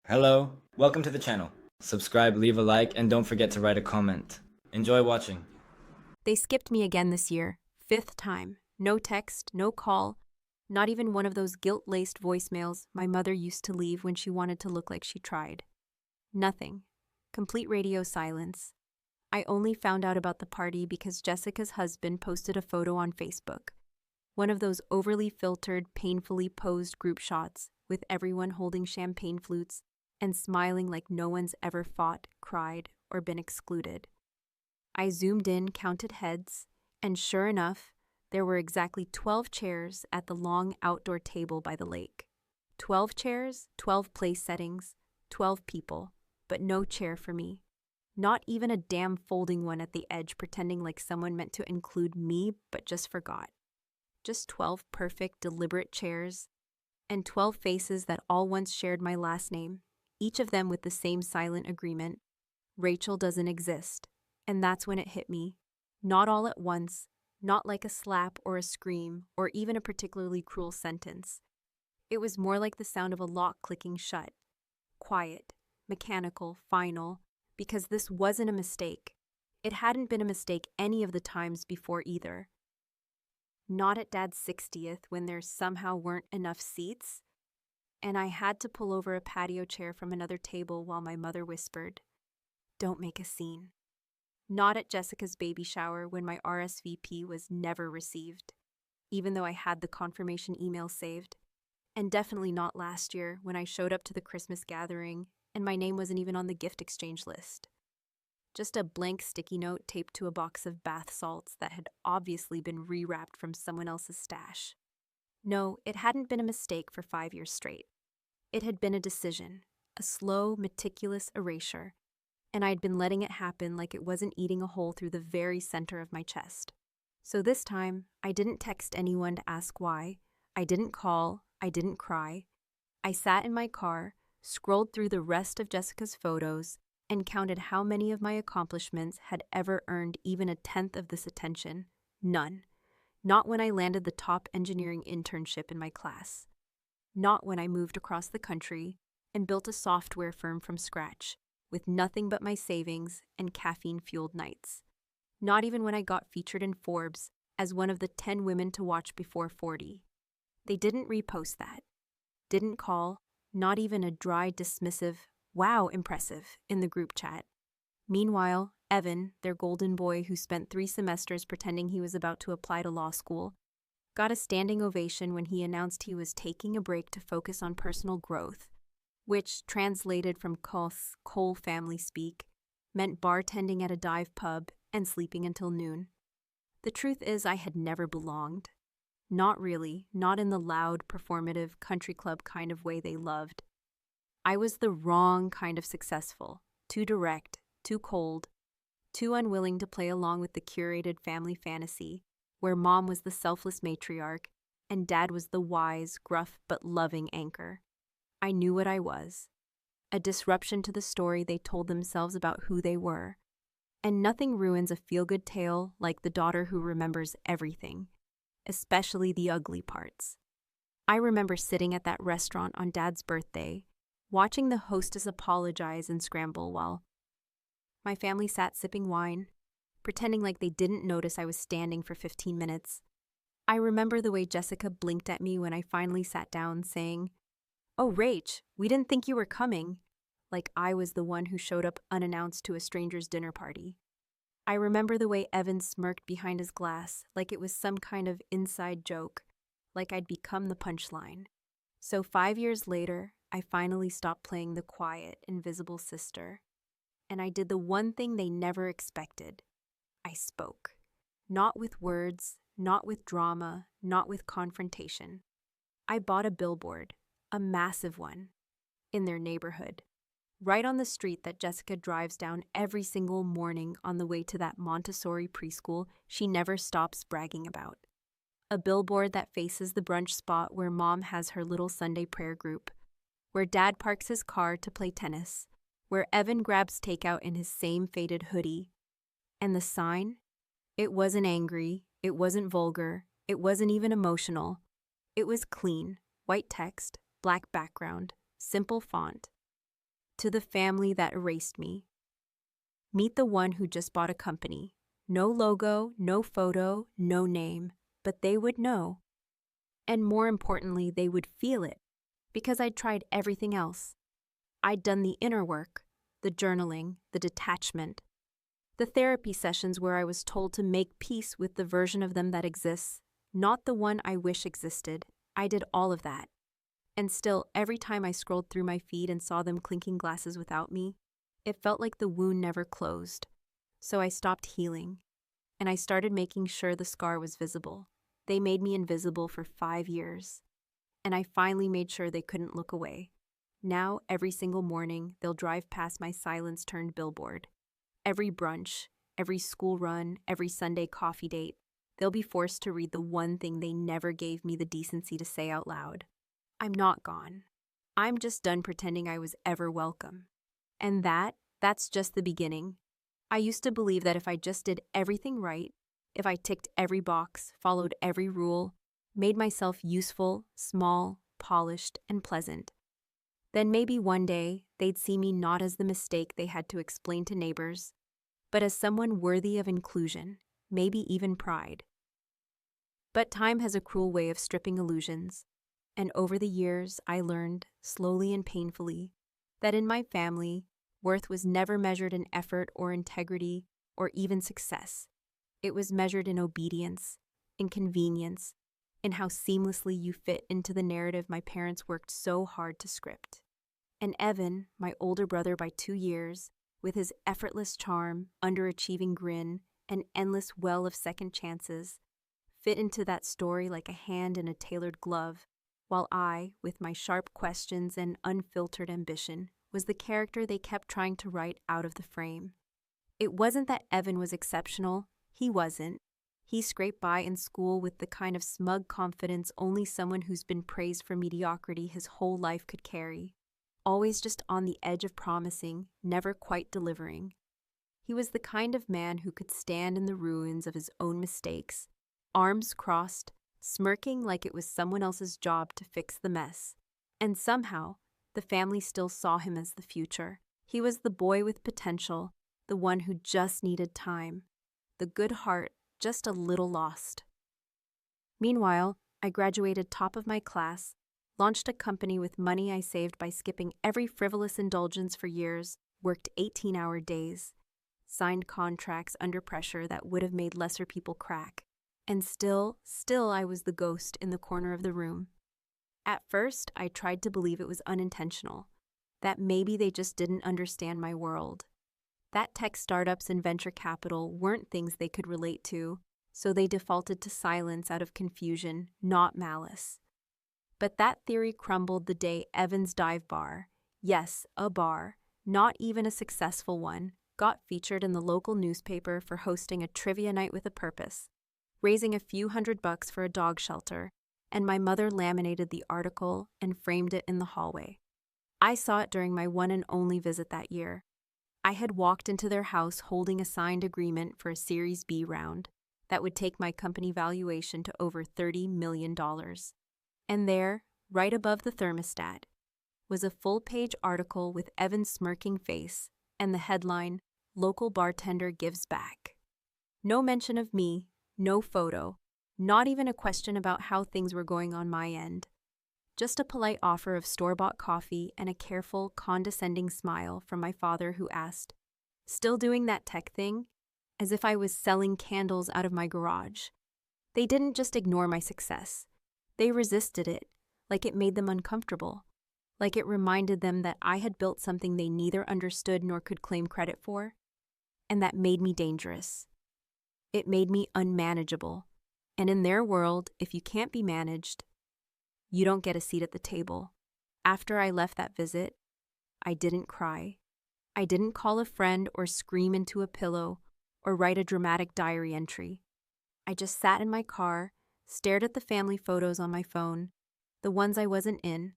Hello, welcome to the channel. Subscribe, leave a like, and don't forget to write a comment. Enjoy watching. They skipped me again this year, 5th time. No text, no call, not even one of those guilt-laced voicemails my mother used to leave when she wanted to look like she tried. Nothing. Complete radio silence. I only found out about the party because Jessica's husband posted a photo on Facebook. One of those overly filtered, painfully posed group shots with everyone holding champagne flutes and smiling like no one's ever fought, cried, or been excluded. I zoomed in, counted heads, and sure enough, there were exactly 12 chairs at the long outdoor table by the lake. 12 chairs, 12 place settings, 12 people, but no chair for me. Not even a damn folding one at the edge pretending like someone meant to include me but just forgot. Just 12 perfect, deliberate chairs, and 12 faces that all once shared my last name, each of them with the same silent agreement: Rachel doesn't exist. And that's when it hit me. Not all at once, not like a slap or a scream or even a particularly cruel sentence. It was more like the sound of a lock clicking shut. Quiet, mechanical, final, because this wasn't a mistake. It hadn't been a mistake any of the times before either. Not at Dad's 60th when there somehow weren't enough seats, and I had to pull over a patio chair from another table while my mother whispered, "Don't make a scene." Not at Jessica's baby shower when my RSVP was never received, even though I had the confirmation email saved. And definitely not last year when I showed up to the Christmas gathering and my name wasn't even on the gift exchange list. Just a blank sticky note taped to a box of bath salts that had obviously been rewrapped from someone else's stash. No, it hadn't been a mistake for 5 years straight. It had been a decision, a slow, meticulous erasure, and I'd been letting it happen like it wasn't eating a hole through the very center of my chest. So this time, I didn't text anyone to ask why. I didn't call. I didn't cry. I sat in my car, scrolled through the rest of Jessica's photos, and counted how many of my accomplishments had ever earned even a tenth of this attention. None. Not when I landed the top engineering internship in my class. Not when I moved across the country and built a software firm from scratch, with nothing but my savings and caffeine-fueled nights. Not even when I got featured in Forbes as one of the 10 women to watch before 40. They didn't repost that. Didn't call, not even a dry, dismissive, "Wow, impressive," in the group chat. Meanwhile, Evan, their golden boy who spent 3 semesters pretending he was about to apply to law school, got a standing ovation when he announced he was taking a break to focus on personal growth, which, translated from Cole family speak, meant bartending at a dive pub and sleeping until noon. The truth is, I had never belonged. Not really, not in the loud, performative, country club kind of way they loved. I was the wrong kind of successful, too direct, too cold, too unwilling to play along with the curated family fantasy, where Mom was the selfless matriarch and Dad was the wise, gruff, but loving anchor. I knew what I was. A disruption to the story they told themselves about who they were. And nothing ruins a feel-good tale like the daughter who remembers everything, especially the ugly parts. I remember sitting at that restaurant on Dad's birthday, watching the hostess apologize and scramble while my family sat sipping wine, pretending like they didn't notice I was standing for 15 minutes. I remember the way Jessica blinked at me when I finally sat down, saying, "Oh, Rach, we didn't think you were coming," like I was the one who showed up unannounced to a stranger's dinner party. I remember the way Evan smirked behind his glass, like it was some kind of inside joke, like I'd become the punchline. So 5 years later, I finally stopped playing the quiet, invisible sister, and I did the one thing they never expected. I spoke. Not with words, not with drama, not with confrontation. I bought a billboard, a massive one, in their neighborhood, right on the street that Jessica drives down every single morning on the way to that Montessori preschool she never stops bragging about. A billboard that faces the brunch spot where Mom has her little Sunday prayer group, where Dad parks his car to play tennis, where Evan grabs takeout in his same faded hoodie. And the sign? It wasn't angry, it wasn't vulgar, it wasn't even emotional. It was clean, white text, black background, simple font. to the family that erased me. Meet the one who just bought a company. No logo, no photo, no name, but they would know. And more importantly, they would feel it, because I'd tried everything else. I'd done the inner work, the journaling, the detachment, the therapy sessions where I was told to make peace with the version of them that exists, not the one I wish existed. I did all of that. And still, every time I scrolled through my feed and saw them clinking glasses without me, it felt like the wound never closed. So I stopped healing, and I started making sure the scar was visible. They made me invisible for 5 years, and I finally made sure they couldn't look away. Now, every single morning, they'll drive past my silence-turned billboard. Every brunch, every school run, every Sunday coffee date, they'll be forced to read the one thing they never gave me the decency to say out loud. I'm not gone. I'm just done pretending I was ever welcome. And that's just the beginning. I used to believe that if I just did everything right, if I ticked every box, followed every rule, made myself useful, small, polished, and pleasant, then maybe one day they'd see me not as the mistake they had to explain to neighbors, but as someone worthy of inclusion, maybe even pride. But time has a cruel way of stripping illusions, and over the years I learned, slowly and painfully, that in my family, worth was never measured in effort or integrity or even success. It was measured in obedience, in convenience, in how seamlessly you fit into the narrative my parents worked so hard to script. And Evan, my older brother by 2 years, with his effortless charm, underachieving grin, and endless well of second chances, fit into that story like a hand in a tailored glove, while I, with my sharp questions and unfiltered ambition, was the character they kept trying to write out of the frame. It wasn't that Evan was exceptional. He wasn't. He scraped by in school with the kind of smug confidence only someone who's been praised for mediocrity his whole life could carry. Always just on the edge of promising, never quite delivering. He was the kind of man who could stand in the ruins of his own mistakes, arms crossed, smirking like it was someone else's job to fix the mess. And somehow, the family still saw him as the future. He was the boy with potential, the one who just needed time, the good heart just a little lost. Meanwhile, I graduated top of my class, launched a company with money I saved by skipping every frivolous indulgence for years, worked 18-hour days, signed contracts under pressure that would have made lesser people crack. And still I was the ghost in the corner of the room. At first, I tried to believe it was unintentional, that maybe they just didn't understand my world. That tech startups and venture capital weren't things they could relate to, so they defaulted to silence out of confusion, not malice. But that theory crumbled the day Evan's dive bar, yes, a bar, not even a successful one, got featured in the local newspaper for hosting a trivia night with a purpose, raising a few $100 for a dog shelter, and my mother laminated the article and framed it in the hallway. I saw it during my one and only visit that year. I had walked into their house holding a signed agreement for a Series B round that would take my company valuation to over $30 million. And there, right above the thermostat, was a full-page article with Evan's smirking face and the headline, "Local Bartender Gives Back." No mention of me, no photo, not even a question about how things were going on my end. Just a polite offer of store-bought coffee and a careful, condescending smile from my father who asked, "Still doing that tech thing?" As if I was selling candles out of my garage. They didn't just ignore my success. They resisted it, like it made them uncomfortable, like it reminded them that I had built something they neither understood nor could claim credit for, and that made me dangerous. It made me unmanageable, and in their world, if you can't be managed, you don't get a seat at the table. After I left that visit, I didn't cry. I didn't call a friend or scream into a pillow or write a dramatic diary entry. I just sat in my car, stared at the family photos on my phone, the ones I wasn't in,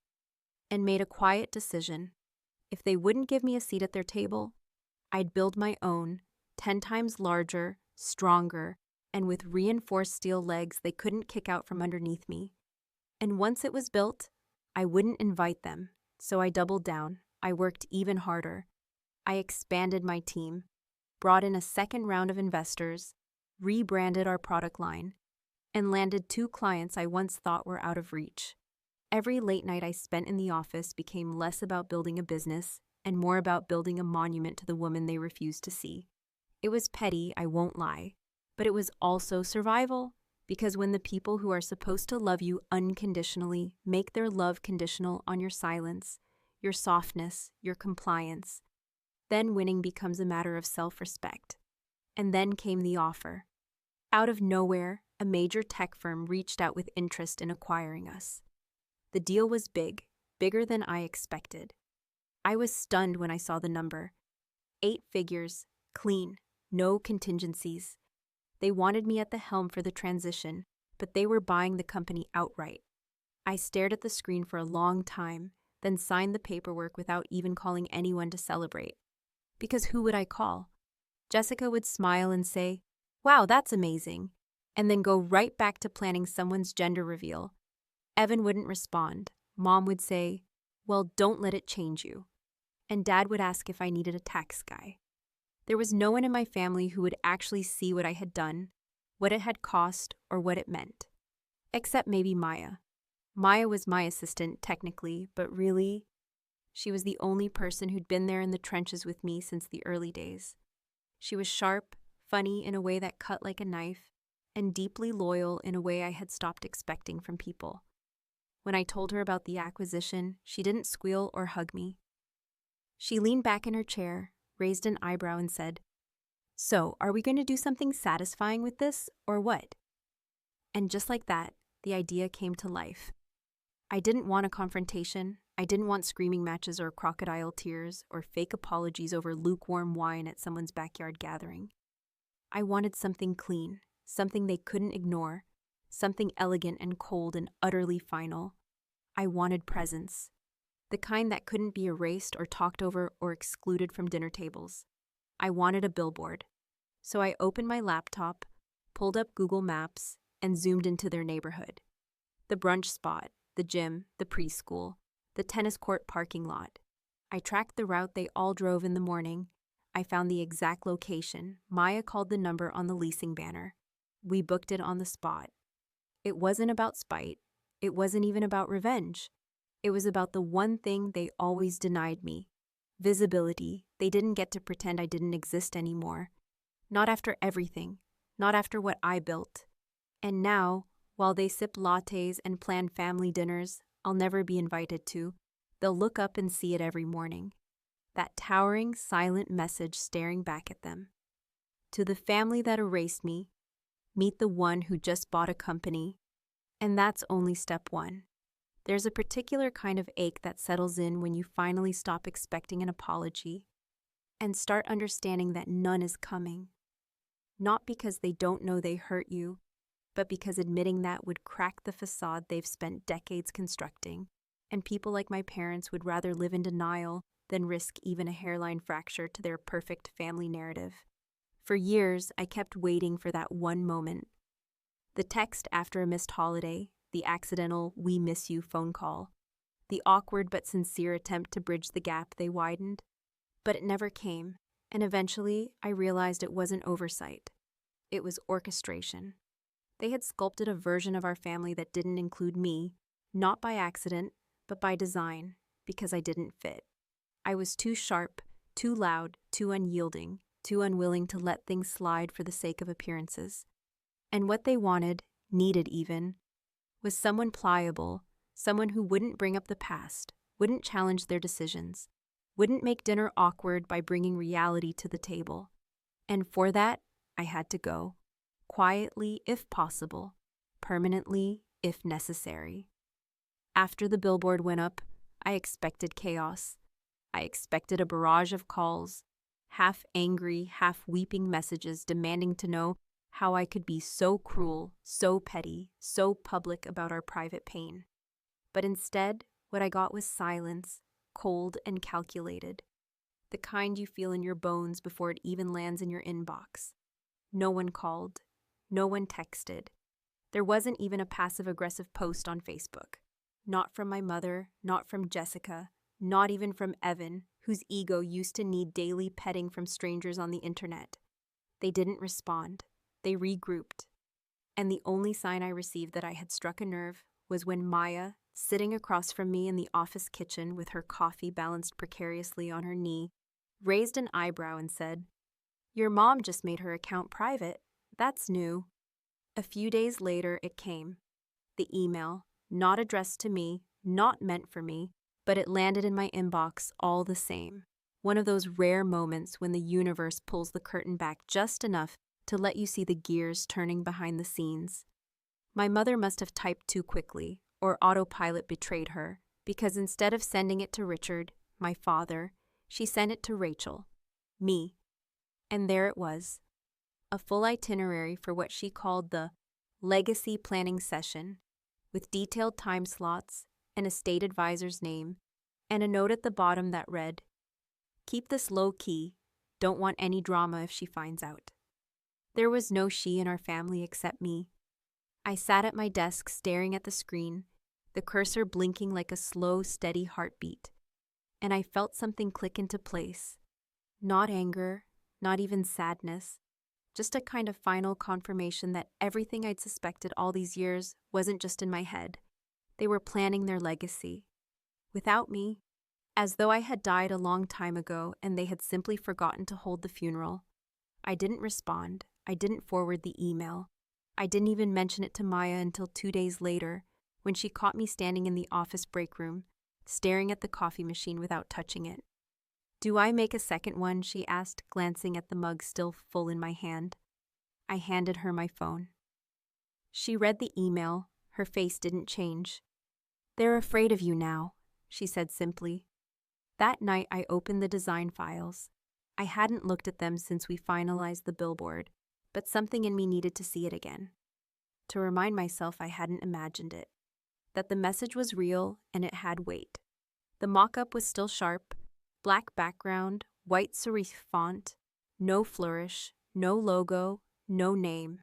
and made a quiet decision. If they wouldn't give me a seat at their table, I'd build my own, 10 times larger, stronger, and with reinforced steel legs they couldn't kick out from underneath me. And once it was built, I wouldn't invite them, so I doubled down. I worked even harder. I expanded my team, brought in a second round of investors, rebranded our product line, and landed 2 clients I once thought were out of reach. Every late night I spent in the office became less about building a business and more about building a monument to the woman they refused to see. It was petty, I won't lie, but it was also survival, because when the people who are supposed to love you unconditionally make their love conditional on your silence, your softness, your compliance, then winning becomes a matter of self-respect. And then came the offer. Out of nowhere, a major tech firm reached out with interest in acquiring us. The deal was big, bigger than I expected. I was stunned when I saw the number. 8 figures, clean, no contingencies. They wanted me at the helm for the transition, but they were buying the company outright. I stared at the screen for a long time, then signed the paperwork without even calling anyone to celebrate. Because who would I call? Jessica would smile and say, "Wow, that's amazing," and then go right back to planning someone's gender reveal. Evan wouldn't respond. Mom would say, "Well, don't let it change you." And Dad would ask if I needed a tax guy. There was no one in my family who would actually see what I had done, what it had cost, or what it meant. Except maybe Maya. Maya was my assistant, technically, but really, she was the only person who'd been there in the trenches with me since the early days. She was sharp, funny in a way that cut like a knife, and deeply loyal in a way I had stopped expecting from people. When I told her about the acquisition, she didn't squeal or hug me. She leaned back in her chair, raised an eyebrow, and said, "So, are we going to do something satisfying with this, or what?" And just like that, the idea came to life. I didn't want a confrontation. I didn't want screaming matches or crocodile tears or fake apologies over lukewarm wine at someone's backyard gathering. I wanted something clean, something they couldn't ignore, something elegant and cold and utterly final. I wanted presence, the kind that couldn't be erased or talked over or excluded from dinner tables. I wanted a billboard. So I opened my laptop, pulled up Google Maps, and zoomed into their neighborhood. The brunch spot, the gym, the preschool, the tennis court parking lot. I tracked the route they all drove in the morning. I found the exact location. Maya called the number on the leasing banner. We booked it on the spot. It wasn't about spite. It wasn't even about revenge. It was about the one thing they always denied me: visibility. They didn't get to pretend I didn't exist anymore. Not after everything. Not after what I built. And now, while they sip lattes and plan family dinners I'll never be invited to, they'll look up and see it every morning. That towering, silent message staring back at them. To the family that erased me, meet the one who just bought a company. And that's only step 1. There's a particular kind of ache that settles in when you finally stop expecting an apology and start understanding that none is coming. Not because they don't know they hurt you, but because admitting that would crack the facade they've spent decades constructing, and people like my parents would rather live in denial than risk even a hairline fracture to their perfect family narrative. For years, I kept waiting for that one moment. The text after a missed holiday, the accidental "we miss you" phone call, the awkward but sincere attempt to bridge the gap they widened. But it never came, and eventually I realized it wasn't oversight. It was orchestration. They had sculpted a version of our family that didn't include me, not by accident, but by design, because I didn't fit. I was too sharp, too loud, too unyielding, too unwilling to let things slide for the sake of appearances. And what they wanted, needed even, was someone pliable, someone who wouldn't bring up the past, wouldn't challenge their decisions, wouldn't make dinner awkward by bringing reality to the table. And for that, I had to go. Quietly, if possible, permanently, if necessary. After the billboard went up, I expected chaos. I expected a barrage of calls, half angry, half weeping messages demanding to know how I could be so cruel, so petty, so public about our private pain. But instead, what I got was silence, cold and calculated, the kind you feel in your bones before it even lands in your inbox. No one called. No one texted. There wasn't even a passive-aggressive post on Facebook. Not from my mother, not from Jessica, not even from Evan, whose ego used to need daily petting from strangers on the internet. They didn't respond. They regrouped. And the only sign I received that I had struck a nerve was when Maya, sitting across from me in the office kitchen with her coffee balanced precariously on her knee, raised an eyebrow and said, "Your mom just made her account private. That's new." A few days later, it came. The email, not addressed to me, not meant for me, but it landed in my inbox all the same. One of those rare moments when the universe pulls the curtain back just enough to let you see the gears turning behind the scenes. My mother must have typed too quickly, or autopilot betrayed her, because instead of sending it to Richard, my father, she sent it to Rachel, me. And there it was, a full itinerary for what she called the legacy planning session, with detailed time slots, an estate advisor's name, and a note at the bottom that read, "Keep this low key, don't want any drama if she finds out." There was no she in our family except me. I sat at my desk staring at the screen, the cursor blinking like a slow, steady heartbeat, and I felt something click into place. Not anger, not even sadness, just a kind of final confirmation that everything I'd suspected all these years wasn't just in my head. They were planning their legacy. Without me, as though I had died a long time ago and they had simply forgotten to hold the funeral. I didn't respond. I didn't forward the email. I didn't even mention it to Maya until 2 days later, when she caught me standing in the office break room, staring at the coffee machine without touching it. "Do I make a second one?" she asked, glancing at the mug still full in my hand. I handed her my phone. She read the email. Her face didn't change. "They're afraid of you now," she said simply. That night I opened the design files. I hadn't looked at them since we finalized the billboard, but something in me needed to see it again, to remind myself I hadn't imagined it, that the message was real and it had weight. The mock-up was still sharp, black background, white serif font, no flourish, no logo, no name,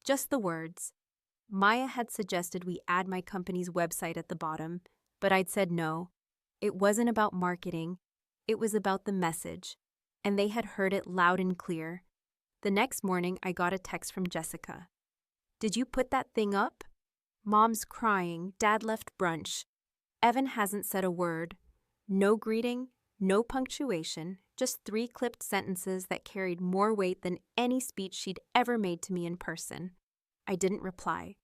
just the words. Maya had suggested we add my company's website at the bottom, but I'd said no. It wasn't about marketing, it was about the message, and they had heard it loud and clear. The next morning, I got a text from Jessica. "Did you put that thing up? Mom's crying, Dad left brunch. Evan hasn't said a word. No greeting, no punctuation, just 3 clipped sentences that carried more weight than any speech she'd ever made to me in person." I didn't reply.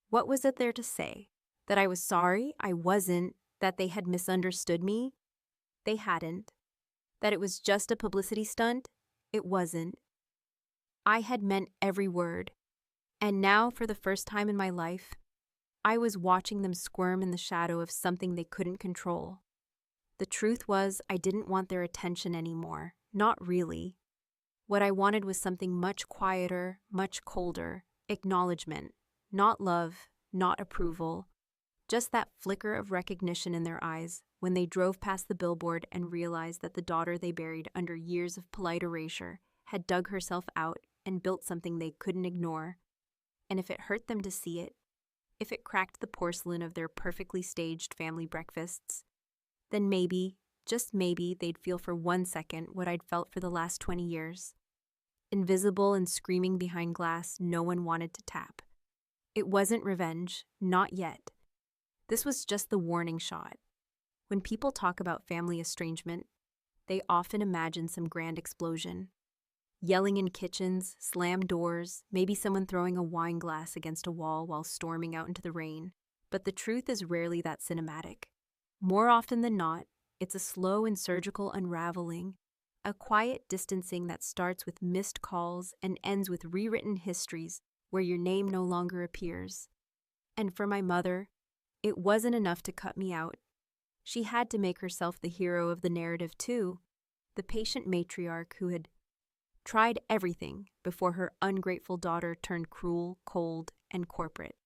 What was it there to say? That I was sorry? I wasn't. That they had misunderstood me? They hadn't. That it was just a publicity stunt? It wasn't. I had meant every word. And now, for the first time in my life, I was watching them squirm in the shadow of something they couldn't control. The truth was, I didn't want their attention anymore. Not really. What I wanted was something much quieter, much colder. Acknowledgement. Not love, not approval. Just that flicker of recognition in their eyes when they drove past the billboard and realized that the daughter they buried under years of polite erasure had dug herself out and built something they couldn't ignore. And if it hurt them to see it, if it cracked the porcelain of their perfectly staged family breakfasts, then maybe, just maybe, they'd feel for 1 second what I'd felt for the last 20 years. Invisible and screaming behind glass no one wanted to tap. It wasn't revenge, not yet. This was just the warning shot. When people talk about family estrangement, they often imagine some grand explosion. Yelling in kitchens, slammed doors, maybe someone throwing a wine glass against a wall while storming out into the rain. But the truth is rarely that cinematic. More often than not, it's a slow and surgical unraveling, a quiet distancing that starts with missed calls and ends with rewritten histories where your name no longer appears. And for my mother, it wasn't enough to cut me out. She had to make herself the hero of the narrative too, the patient matriarch who had tried everything before her ungrateful daughter turned cruel, cold, and corporate.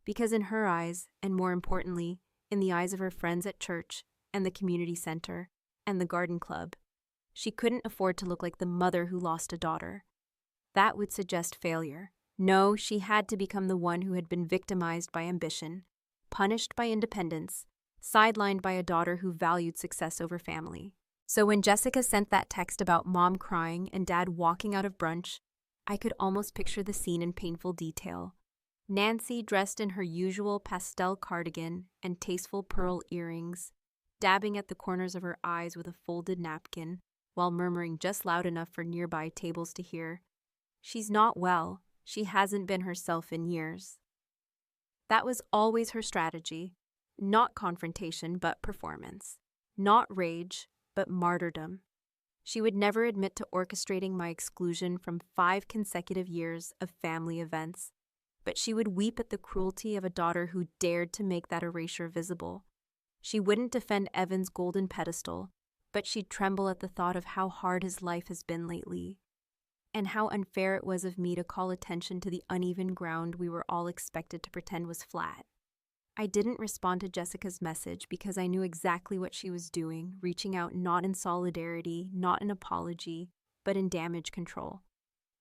Because in her eyes, and more importantly, in the eyes of her friends at church and the community center and the garden club, she couldn't afford to look like the mother who lost a daughter. That would suggest failure. No, she had to become the one who had been victimized by ambition, punished by independence, sidelined by a daughter who valued success over family. So when Jessica sent that text about mom crying and dad walking out of brunch, I could almost picture the scene in painful detail. Nancy, dressed in her usual pastel cardigan and tasteful pearl earrings, dabbing at the corners of her eyes with a folded napkin, while murmuring just loud enough for nearby tables to hear, "She's not well. She hasn't been herself in years." That was always her strategy. Not confrontation, but performance. Not rage, but martyrdom. She would never admit to orchestrating my exclusion from 5 consecutive years of family events, but she would weep at the cruelty of a daughter who dared to make that erasure visible. She wouldn't defend Evan's golden pedestal, but she'd tremble at the thought of how hard his life has been lately, and how unfair it was of me to call attention to the uneven ground we were all expected to pretend was flat. I didn't respond to Jessica's message because I knew exactly what she was doing, reaching out not in solidarity, not in apology, but in damage control.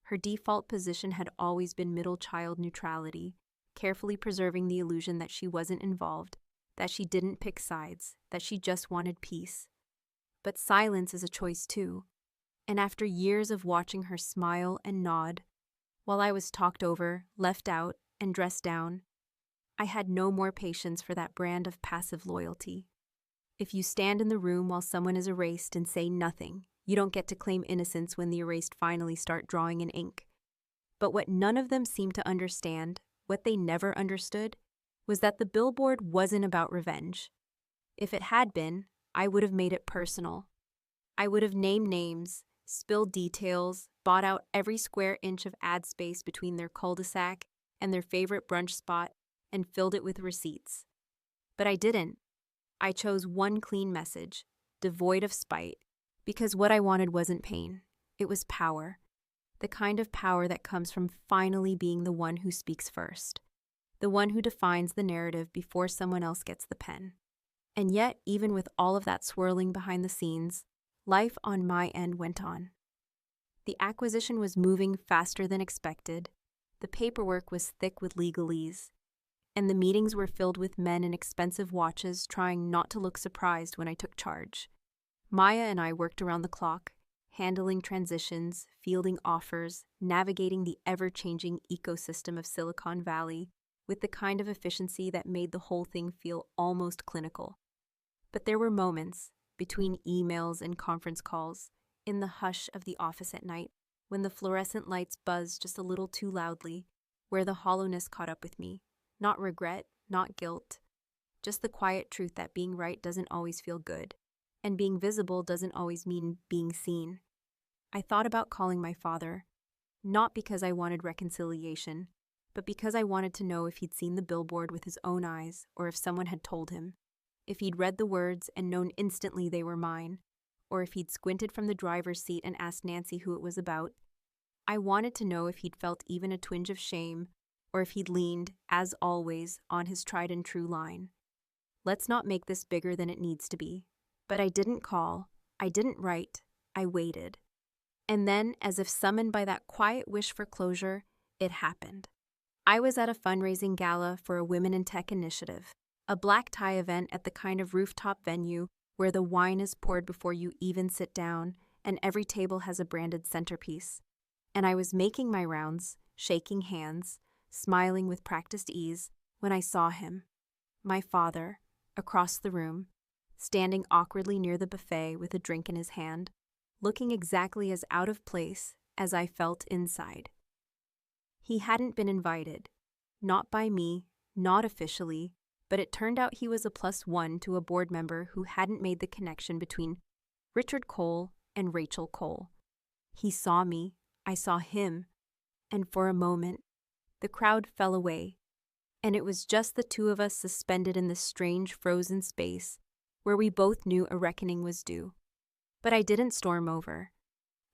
Her default position had always been middle child neutrality, carefully preserving the illusion that she wasn't involved, that she didn't pick sides, that she just wanted peace. But silence is a choice too, and after years of watching her smile and nod, while I was talked over, left out, and dressed down, I had no more patience for that brand of passive loyalty. If you stand in the room while someone is erased and say nothing, you don't get to claim innocence when the erased finally start drawing in ink. But what none of them seemed to understand, what they never understood, was that the billboard wasn't about revenge. If it had been, I would have made it personal. I would have named names, spilled details, bought out every square inch of ad space between their cul-de-sac and their favorite brunch spot, and filled it with receipts. But I didn't. I chose one clean message, devoid of spite, because what I wanted wasn't pain. It was power. The kind of power that comes from finally being the one who speaks first. The one who defines the narrative before someone else gets the pen. And yet, even with all of that swirling behind the scenes, life on my end went on. The acquisition was moving faster than expected. The paperwork was thick with legalese. And the meetings were filled with men in expensive watches trying not to look surprised when I took charge. Maya and I worked around the clock, handling transitions, fielding offers, navigating the ever-changing ecosystem of Silicon Valley with the kind of efficiency that made the whole thing feel almost clinical. But there were moments, between emails and conference calls, in the hush of the office at night, when the fluorescent lights buzzed just a little too loudly, where the hollowness caught up with me. Not regret, not guilt, just the quiet truth that being right doesn't always feel good, and being visible doesn't always mean being seen. I thought about calling my father, not because I wanted reconciliation, but because I wanted to know if he'd seen the billboard with his own eyes or if someone had told him, if he'd read the words and known instantly they were mine, or if he'd squinted from the driver's seat and asked Nancy who it was about. I wanted to know if he'd felt even a twinge of shame, or if he'd leaned, as always, on his tried and true line. Let's not make this bigger than it needs to be. But I didn't call, I didn't write, I waited. And then, as if summoned by that quiet wish for closure, it happened. I was at a fundraising gala for a Women in Tech initiative, a black tie event at the kind of rooftop venue where the wine is poured before you even sit down, and every table has a branded centerpiece. And I was making my rounds, shaking hands, smiling with practiced ease, when I saw him, my father, across the room, standing awkwardly near the buffet with a drink in his hand, looking exactly as out of place as I felt inside. He hadn't been invited, not by me, not officially, but it turned out he was a +1 to a board member who hadn't made the connection between Richard Cole and Rachel Cole. He saw me, I saw him, and for a moment, the crowd fell away, and it was just the two of us suspended in this strange frozen space where we both knew a reckoning was due. But I didn't storm over.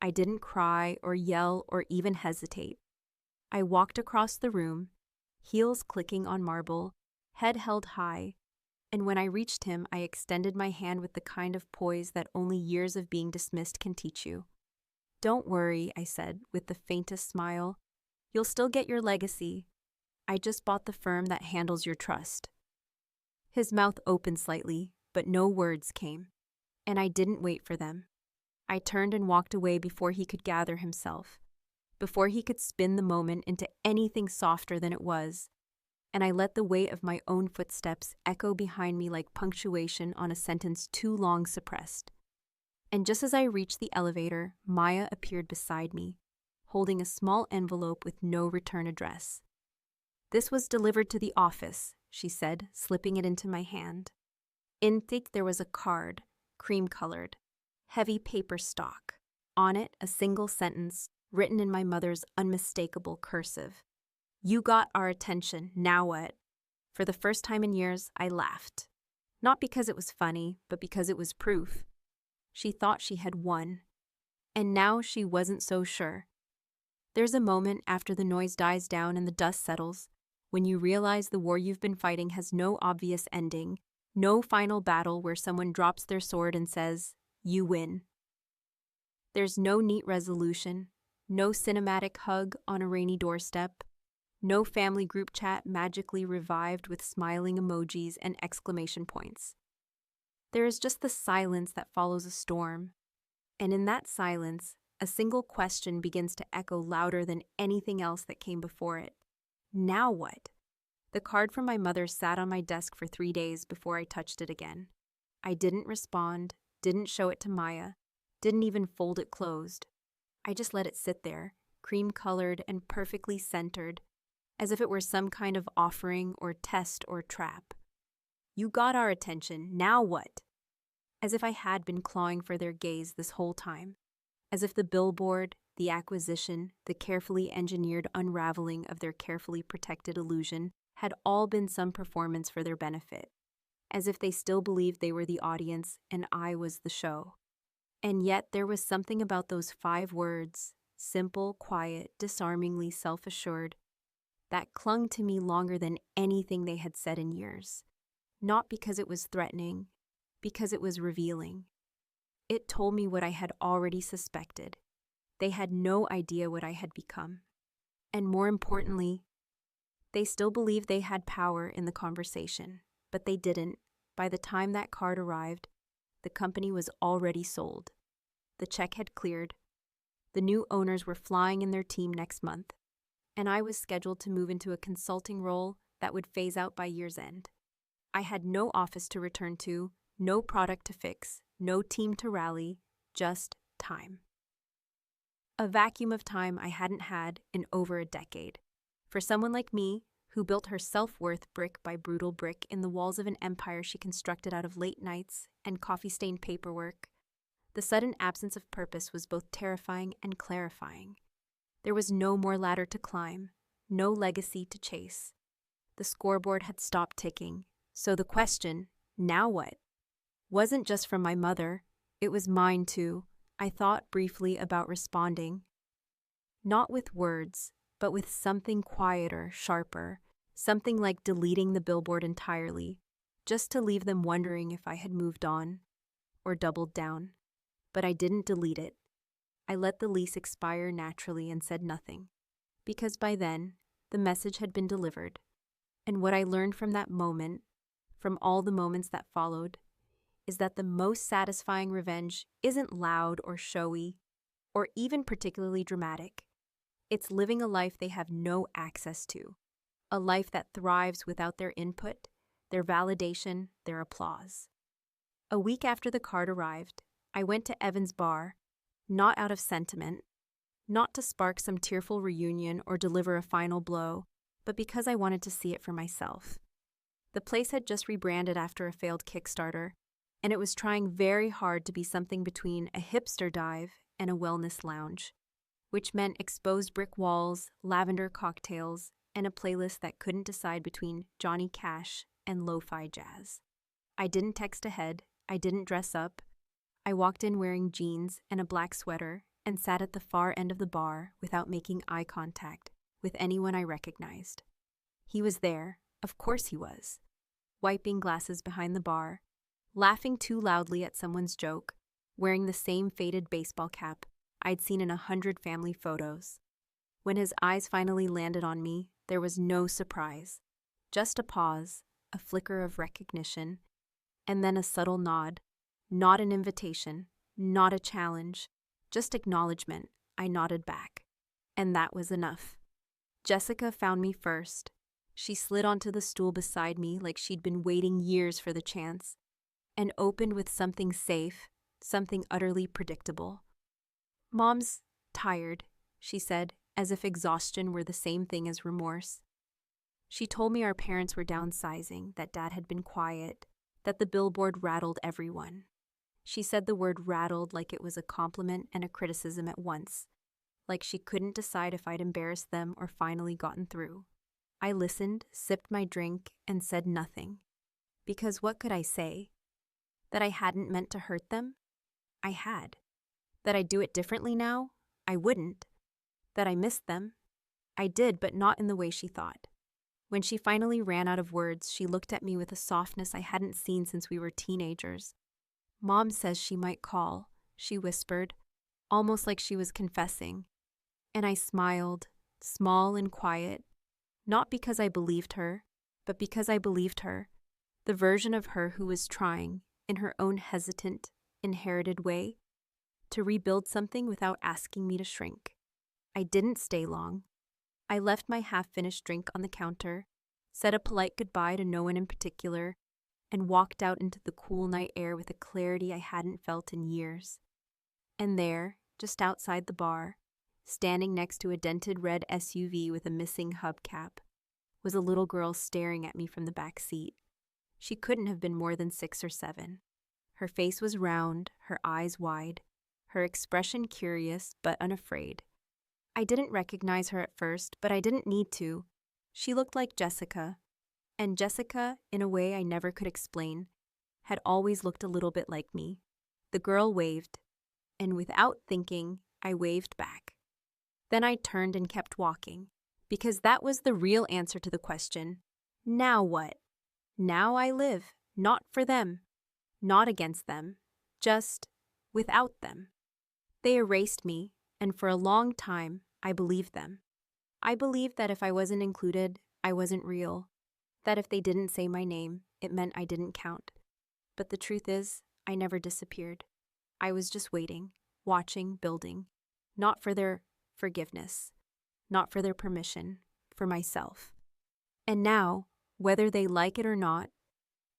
I didn't cry or yell or even hesitate. I walked across the room, heels clicking on marble, head held high, and when I reached him, I extended my hand with the kind of poise that only years of being dismissed can teach you. "Don't worry," I said, with the faintest smile. "You'll still get your legacy. I just bought the firm that handles your trust." His mouth opened slightly, but no words came. And I didn't wait for them. I turned and walked away before he could gather himself, before he could spin the moment into anything softer than it was, and I let the weight of my own footsteps echo behind me like punctuation on a sentence too long suppressed. And just as I reached the elevator, Maya appeared beside me, holding a small envelope with no return address. "This was delivered to the office," she said, slipping it into my hand. In thick there was a card, cream-colored, heavy paper stock. On it, a single sentence, written in my mother's unmistakable cursive. "You got our attention, now what?" For the first time in years, I laughed. Not because it was funny, but because it was proof. She thought she had won. And now she wasn't so sure. There's a moment after the noise dies down and the dust settles, when you realize the war you've been fighting has no obvious ending, no final battle where someone drops their sword and says, "You win." There's no neat resolution, no cinematic hug on a rainy doorstep, no family group chat magically revived with smiling emojis and exclamation points. There is just the silence that follows a storm, and in that silence, a single question begins to echo louder than anything else that came before it. Now what? The card from my mother sat on my desk for 3 days before I touched it again. I didn't respond, didn't show it to Maya, didn't even fold it closed. I just let it sit there, cream-colored and perfectly centered, as if it were some kind of offering or test or trap. "You got our attention, now what?" As if I had been clawing for their gaze this whole time. As if the billboard, the acquisition, the carefully engineered unraveling of their carefully protected illusion had all been some performance for their benefit. As if they still believed they were the audience and I was the show. And yet there was something about those 5 words, simple, quiet, disarmingly self-assured, that clung to me longer than anything they had said in years. Not because it was threatening, because it was revealing. It told me what I had already suspected. They had no idea what I had become. And more importantly, they still believed they had power in the conversation, but they didn't. By the time that card arrived, the company was already sold. The check had cleared. The new owners were flying in their team next month, and I was scheduled to move into a consulting role that would phase out by year's end. I had no office to return to, no product to fix, no team to rally, just time. A vacuum of time I hadn't had in over a decade. For someone like me, who built her self-worth brick by brutal brick in the walls of an empire she constructed out of late nights and coffee-stained paperwork, the sudden absence of purpose was both terrifying and clarifying. There was no more ladder to climb, no legacy to chase. The scoreboard had stopped ticking, so the question, "Now what?" wasn't just from my mother, it was mine too. I thought briefly about responding. Not with words, but with something quieter, sharper, something like deleting the billboard entirely, just to leave them wondering if I had moved on or doubled down. But I didn't delete it. I let the lease expire naturally and said nothing, because by then, the message had been delivered. And what I learned from that moment, from all the moments that followed, is that the most satisfying revenge isn't loud or showy, or even particularly dramatic. It's living a life they have no access to, a life that thrives without their input, their validation, their applause. A week after the card arrived, I went to Evan's bar, not out of sentiment, not to spark some tearful reunion or deliver a final blow, but because I wanted to see it for myself. The place had just rebranded after a failed Kickstarter, and it was trying very hard to be something between a hipster dive and a wellness lounge, which meant exposed brick walls, lavender cocktails, and a playlist that couldn't decide between Johnny Cash and lo-fi jazz. I didn't text ahead, I didn't dress up. I walked in wearing jeans and a black sweater and sat at the far end of the bar without making eye contact with anyone I recognized. He was there, of course he was, wiping glasses behind the bar, laughing too loudly at someone's joke, wearing the same faded baseball cap I'd seen in 100 family photos. When his eyes finally landed on me, there was no surprise, just a pause, a flicker of recognition, and then a subtle nod. Not an invitation, not a challenge, just acknowledgement. I nodded back. And that was enough. Jessica found me first. She slid onto the stool beside me like she'd been waiting years for the chance, and opened with something safe, something utterly predictable. "Mom's tired," she said, as if exhaustion were the same thing as remorse. She told me our parents were downsizing, that Dad had been quiet, that the Billboard rattled everyone. She said the word rattled like it was a compliment and a criticism at once, like she couldn't decide if I'd embarrassed them or finally gotten through. I listened, sipped my drink, and said nothing. Because what could I say? That I hadn't meant to hurt them? I had. That I'd do it differently now? I wouldn't. That I missed them? I did, but not in the way she thought. When she finally ran out of words, she looked at me with a softness I hadn't seen since we were teenagers. "Mom says she might call," she whispered, almost like she was confessing. And I smiled, small and quiet, not because I believed her, but because I believed her, the version of her who was trying, in her own hesitant, inherited way, to rebuild something without asking me to shrink. I didn't stay long. I left my half-finished drink on the counter, said a polite goodbye to no one in particular, and walked out into the cool night air with a clarity I hadn't felt in years. And there, just outside the bar, standing next to a dented red SUV with a missing hubcap, was a little girl staring at me from the back seat. She couldn't have been more than 6 or 7. Her face was round, her eyes wide, her expression curious but unafraid. I didn't recognize her at first, but I didn't need to. She looked like Jessica, and Jessica, in a way I never could explain, had always looked a little bit like me. The girl waved, and without thinking, I waved back. Then I turned and kept walking, because that was the real answer to the question, now what? Now I live, not for them, not against them, just without them. They erased me, and for a long time, I believed them. I believed that if I wasn't included, I wasn't real, that if they didn't say my name, it meant I didn't count. But the truth is, I never disappeared. I was just waiting, watching, building, not for their forgiveness, not for their permission, for myself. And now, whether they like it or not,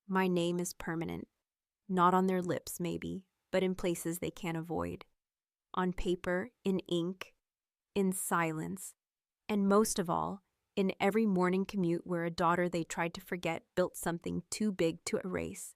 my name is permanent. Not on their lips, maybe, but in places they can't avoid. On paper, in ink, in silence, and most of all, in every morning commute where a daughter they tried to forget built something too big to erase.